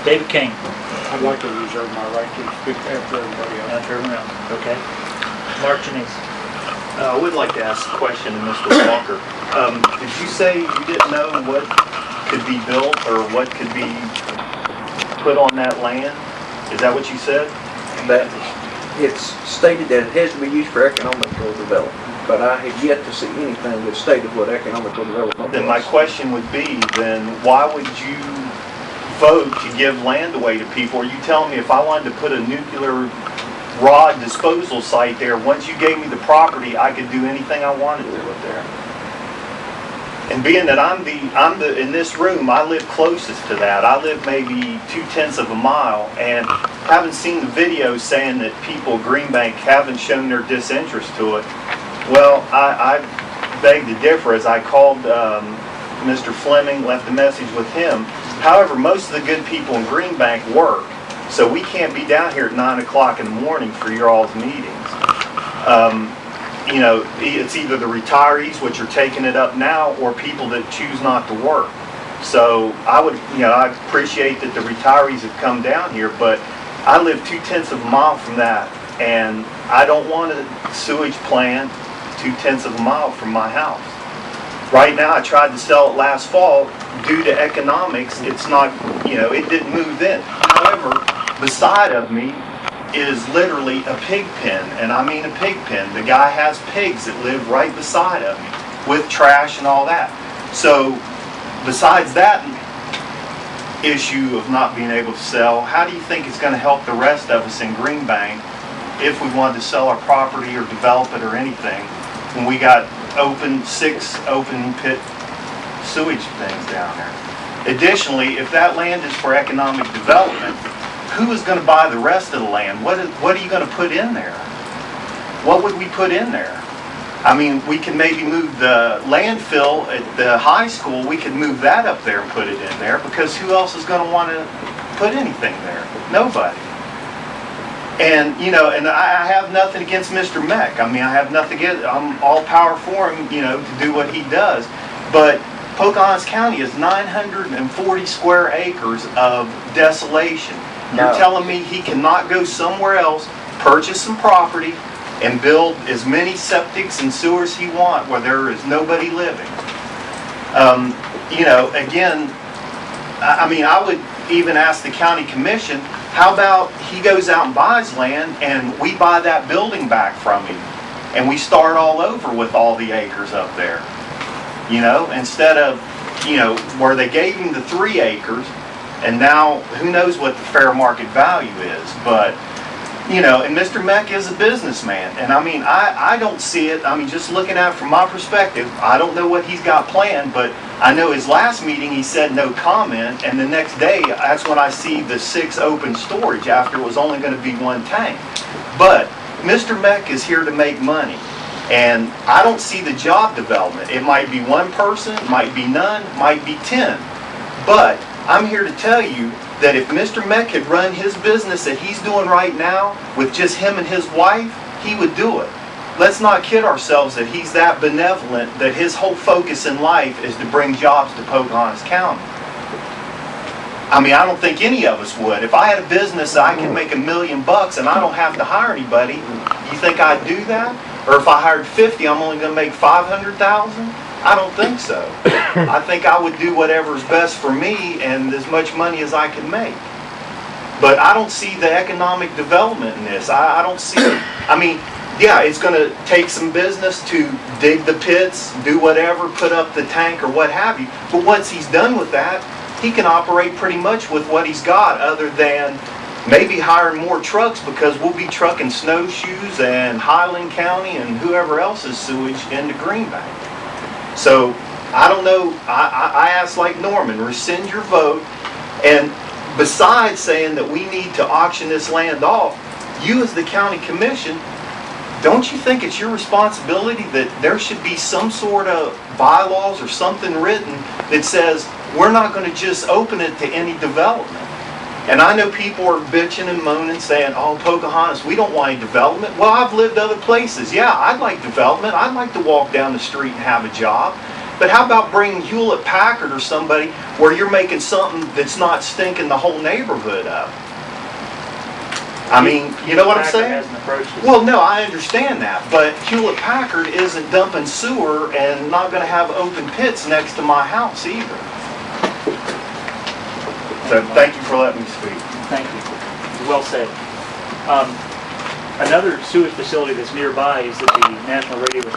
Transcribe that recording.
David King. I'd like to reserve my right to speak after everybody else. After everyone else. Okay. Mark Janice. I would like to ask a question to Mr. Walker. Did you say you didn't know what could be built or what could be put on that land? Is that what you said? That it's stated that it has to be used for economical development, but I have yet to see anything that stated what economical development Then was. my question would be, then why would you vote to give land away to people? Are you telling me if I wanted to put a nuclear rod disposal site there, once you gave me the property, I could do anything I wanted to with there? And being that I'm the in this room, I live closest to that. I live maybe 2/10 of a mile, and haven't seen the video saying that people of Greenbank haven't shown their disinterest to it. Well, I beg to differ, as I called Mr. Fleming, left a message with him. However, most of the good people in Greenbank work, so we can't be down here at 9 o'clock in the morning for your all's meetings. You know, it's either the retirees, which are taking it up now, or people that choose not to work. So I would, I appreciate that the retirees have come down here, but I live 2/10 of a mile from that, and I don't want a sewage plant 2/10 of a mile from my house. Right now, I tried to sell it last fall. Due to economics, it's not, it didn't move in. However, beside of me is literally a pig pen, and I mean a pig pen. The guy has pigs that live right beside of me with trash and all that. So besides that issue of not being able to sell, how do you think it's going to help the rest of us in Greenbank if we wanted to sell our property or develop it or anything when we got 6 open pit sewage things down there? Additionally, if that land is for economic development, who is going to buy the rest of the land? What are you going to put in there? What would we put in there? I mean, we can maybe move the landfill at the high school. We could move that up there and put it in there, because who else is going to want to put anything there? Nobody. And, and I have nothing against Mr. Meck. I mean, I have nothing against, I'm all power for him, to do what he does. But Pocahontas County is 940 square acres of desolation. You're telling me he cannot go somewhere else, purchase some property, and build as many septics and sewers he wants where there is nobody living? Again, I mean, I would even ask the county commission, how about he goes out and buys land and we buy that building back from him and we start all over with all the acres up there? Instead of, where they gave him the 3 acres, and now who knows what the fair market value is. But, and Mr. Meck is a businessman. And I mean, I don't see it. I mean, just looking at it from my perspective, I don't know what he's got planned, but I know his last meeting he said no comment, and the next day, that's when I see the 6 open storage after it was only going to be 1 tank. But Mr. Meck is here to make money. And I don't see the job development. It might be 1 person, it might be none, might be 10. But I'm here to tell you that if Mr. Meck had run his business that he's doing right now with just him and his wife, he would do it. Let's not kid ourselves that he's that benevolent, that his whole focus in life is to bring jobs to Pocahontas County. I mean, I don't think any of us would. If I had a business that I could make $1 million and I don't have to hire anybody, you think I'd do that? Or if I hired 50, I'm only going to make $500,000? I don't think so. I think I would do whatever's best for me and as much money as I can make. But I don't see the economic development in this. I don't see it. I mean, yeah, it's going to take some business to dig the pits, do whatever, put up the tank or what have you. But once he's done with that, he can operate pretty much with what he's got, other than maybe hiring more trucks, because we'll be trucking snowshoes and Highland County and whoever else's sewage into Greenbank. So, I don't know, I ask like Norman, rescind your vote, and besides saying that we need to auction this land off, you as the county commission, don't you think it's your responsibility that there should be some sort of bylaws or something written that says we're not going to just open it to any development? And I know people are bitching and moaning saying, oh, Pocahontas, we don't want any development. Well, I've lived other places. Yeah, I'd like development. I'd like to walk down the street and have a job. But how about bringing Hewlett Packard or somebody where you're making something that's not stinking the whole neighborhood up? I mean, you know what I'm saying? Hasn't approached us. Well, no, I understand that, but Hewlett Packard isn't dumping sewer and not gonna have open pits next to my house either. So, thank you for letting me speak. Thank you. Well said. Another sewage facility that's nearby is that the National Radio was